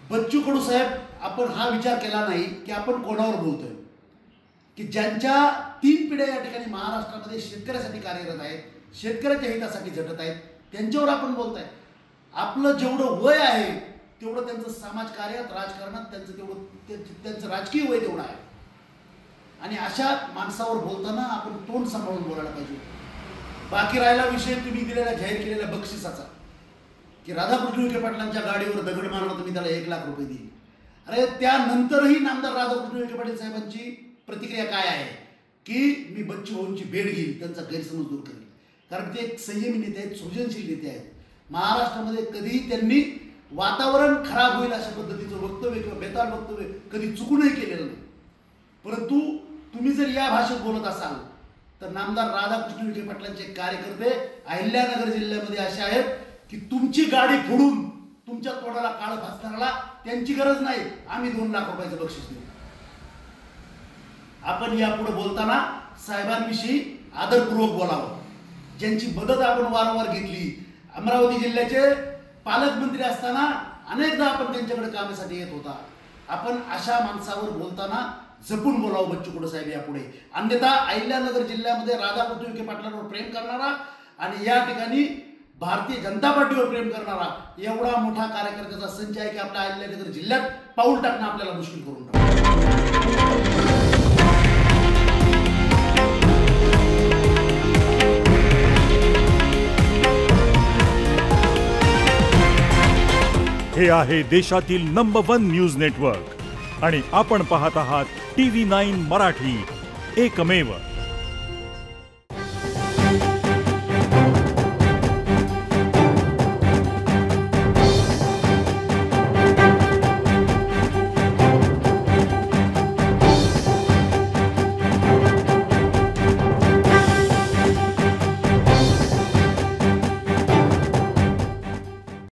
बच्चू कडू साहेब, आपण हा विचार केला नाही की आपण कोणावर बोलतोय, की ज्यांच्या 3 पिढ्या या ठिकाणी महाराष्ट्रामध्ये शेतकऱ्यासाठी कार्यरत आहेत, शेतकऱ्याच्या हितासाठी झटत आहेत, त्यांच्यावर आपण बोलताय. आपलं जेवढं वय आहे तेवढं त्यांचं समाजकार्यात, राजकारणात त्यांचं राजकीय वय तेवढं आहे. आणि अशा माणसावर बोलताना आपण तोंड सांभाळून बोलायला पाहिजे. बाकी राहिला विषय तुम्ही दिलेला जाहीर केलेल्या बक्षिसाचा, की राधाकृष्ण विखे पाटलांच्या गाडीवर दगड मारला तर मी त्याला 1 लाख रुपये देईन. अरे त्यानंतरही नामदार राधाकृष्ण विखे पाटील साहेबांची प्रतिक्रिया काय आहे, की मी बच्चू भाऊंची भेट घेईल, त्यांचा गैरसमज दूर करेल. कारण ते एक संयमी नेते आहेत, सृजनशील नेते आहेत. महाराष्ट्रामध्ये कधीही त्यांनी वातावरण खराब होईल अशा पद्धतीचं वक्तव्य किंवा बेताल वक्तव्य कधी चुकूनही केलेलं नाही. परंतु तुम्ही जर या भाषेत बोलत असाल तर नामदार राधाकृष्ण विखे पाटलांचे कार्यकर्ते अहिल्यानगर जिल्ह्यामध्ये असे आहेत की तुमची गाडी फोडून तुमच्या तोंडाला काळ भासणाऱ्याला त्यांची गरज नाही, आम्ही 2 लाख रुपयाचं बक्षीस देऊ. आपण यापुढे बोलताना साहेबांविषयी आदरपूर्वक बोलावं. ज्यांची मदत आपण वारंवार घेतली, अमरावती जिल्ह्याचे पालकमंत्री असताना अनेकदा आपण त्यांच्याकडे कामासाठी येत होता. आपण अशा माणसावर बोलताना जपून बोलावं बच्चू कडू साहेब यापुढे. अन्यथा अहिल्यानगर जिल्ह्यामध्ये राधाकृष्ण विखे पाटलांवर प्रेम करणारा आणि या ठिकाणी भारतीय जनता पार्टीवर प्रेम करणारा एवढा मोठा कार्यकर्त्याचा संच आहे की आपल्या अहिल्यानगर जिल्ह्यात पाऊल टाकणं आपल्याला मुश्किल करून टाकतं. हे आहे देशातील नंबर 1 न्यूज नेटवर्क आणि आपण पाहत आहात TV9 मराठी, एकमेव.